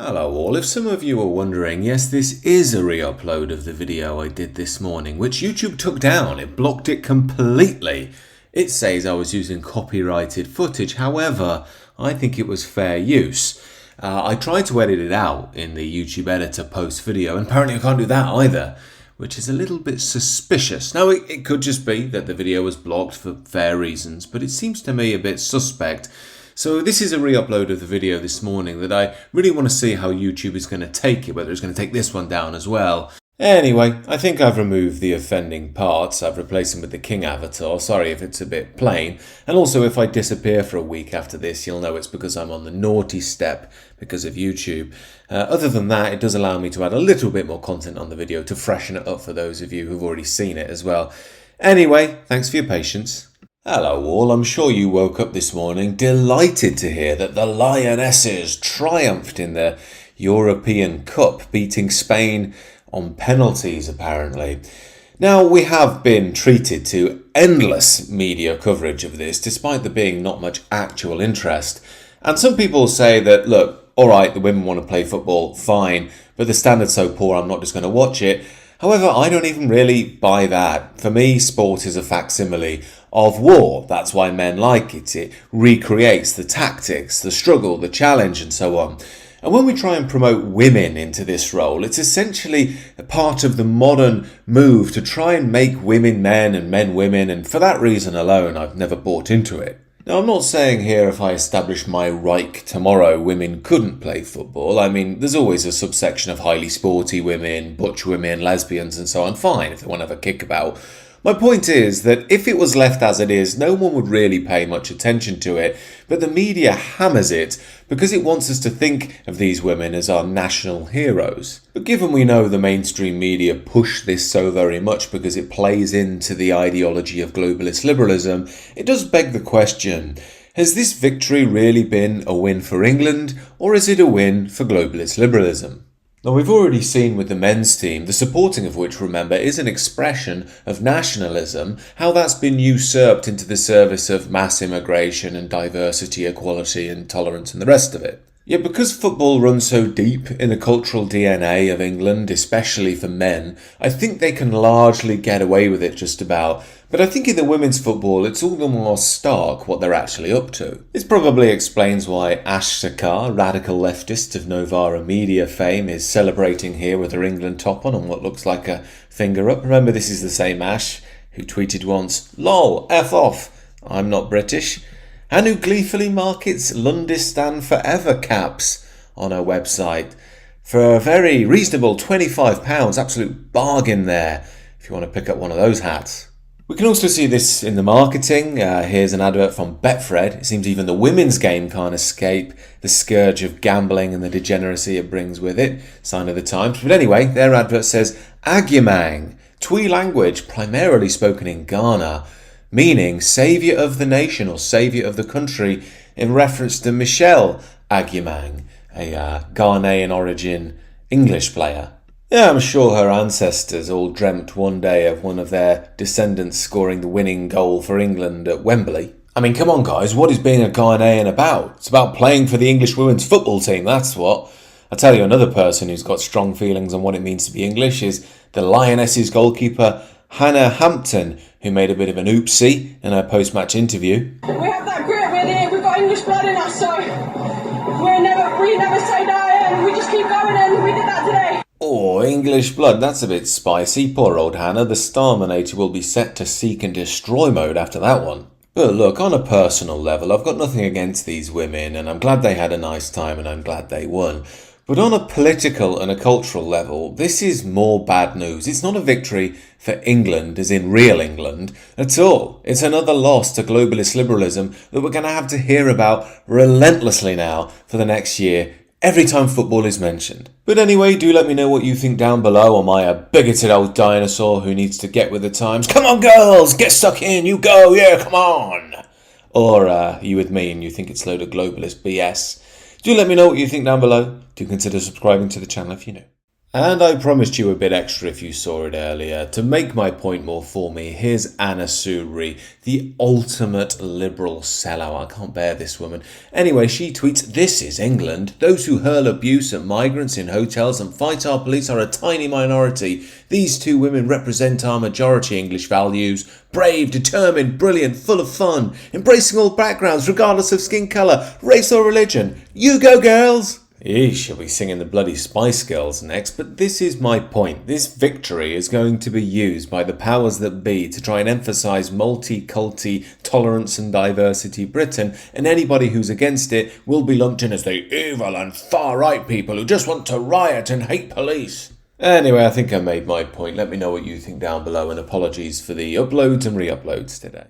Hello all, if some of you were wondering, yes, this is a re-upload of the video I did this morning, which YouTube took down. It blocked it completely. It says I was using copyrighted footage, however, I think it was fair use. I tried to edit it out in the YouTube editor post-video, and apparently I can't do that either, which is a little bit suspicious. Now, it could just be that the video was blocked for fair reasons, but it seems to me a bit suspect. So this is a re-upload of the video this morning that I really want to see how YouTube is going to take it, whether it's going to take this one down as well. Anyway, I think I've removed the offending parts. I've replaced them with the King avatar. Sorry if it's a bit plain. And also, if I disappear for a week after this, you'll know it's because I'm on the naughty step because of YouTube. Other than that, it does allow me to add a little bit more content on the video to freshen it up for those of you who've already seen it as well. Anyway, thanks for your patience. Hello all, I'm sure you woke up this morning delighted to hear that the Lionesses triumphed in the European Cup, beating Spain on penalties apparently. Now, we have been treated to endless media coverage of this, despite there being not much actual interest. And some people say that, look, alright, the women want to play football, fine, but the standard's so poor I'm not just going to watch it. However, I don't even really buy that. For me, sport is a facsimile of war. That's why men like it. It recreates the tactics, the struggle, the challenge, and so on. And when we try and promote women into this role, it's essentially a part of the modern move to try and make women men and men women, and for that reason alone, I've never bought into it. Now, I'm not saying here if I establish my Reich tomorrow, women couldn't play football. I mean, there's always a subsection of highly sporty women, butch women, lesbians, and so on. Fine, if they want to have a kickabout. My point is that if it was left as it is, no one would really pay much attention to it, but the media hammers it because it wants us to think of these women as our national heroes. But given we know the mainstream media push this so very much because it plays into the ideology of globalist liberalism, it does beg the question, has this victory really been a win for England, or is it a win for globalist liberalism? Now, we've already seen with the men's team, the supporting of which, remember, is an expression of nationalism, how that's been usurped into the service of mass immigration and diversity, equality and tolerance and the rest of it. Yet because football runs so deep in the cultural DNA of England, especially for men, I think they can largely get away with it just about. But I think in the women's football, it's all the more stark what they're actually up to. This probably explains why Ash Sakar, radical leftist of Novara media fame, is celebrating here with her England top on what looks like a finger up. Remember, this is the same Ash who tweeted once, "Lol, F off, I'm not British," and who gleefully markets Lundistan Forever caps on her website for a very reasonable £25, absolute bargain there, if you want to pick up one of those hats. We can also see this in the marketing. Here's an advert from Betfred. It seems even the women's game can't escape the scourge of gambling and the degeneracy it brings with it. Sign of the times. But anyway, their advert says, Agyemang, Twi language primarily spoken in Ghana, meaning saviour of the nation or saviour of the country, in reference to Michelle Agyemang, a Ghanaian origin English player. Yeah, I'm sure her ancestors all dreamt one day of one of their descendants scoring the winning goal for England at Wembley. I mean, come on guys, what is being a Ghanaian about? It's about playing for the English women's football team, that's what. I'll tell you another person who's got strong feelings on what it means to be English is the Lionesses goalkeeper Hannah Hampton, who made a bit of an oopsie in her post-match interview. We have that grit, we've got English blood in us, so we never say die and we just keep going, and we did that today. Oh, English blood, that's a bit spicy. Poor old Hannah, the Starminator will be set to seek and destroy mode after that one. But look, on a personal level, I've got nothing against these women, and I'm glad they had a nice time and I'm glad they won. But on a political and a cultural level, this is more bad news. It's not a victory for England, as in real England, at all. It's another loss to globalist liberalism that we're going to have to hear about relentlessly now for the next year, every time football is mentioned. But anyway, do let me know what you think down below. Am I a bigoted old dinosaur who needs to get with the times? Come on girls, get stuck in, you go, yeah, come on! Or are you with me and you think it's a load of globalist BS? Do let me know what you think down below. Do consider subscribing to the channel if you're new. And I promised you a bit extra if you saw it earlier. To make my point more for me, here's Anna Suri, the ultimate liberal sellout. I can't bear this woman. Anyway, she tweets, "This is England. Those who hurl abuse at migrants in hotels and fight our police are a tiny minority. These two women represent our majority English values. Brave, determined, brilliant, full of fun, embracing all backgrounds regardless of skin colour, race or religion. You go, girls!" She'll be singing the bloody Spice Girls next, but this is my point. This victory is going to be used by the powers that be to try and emphasise multi-culti, tolerance and diversity Britain, and anybody who's against it will be lumped in as the evil and far-right people who just want to riot and hate police. Anyway, I think I made my point. Let me know what you think down below, and apologies for the uploads and re-uploads today.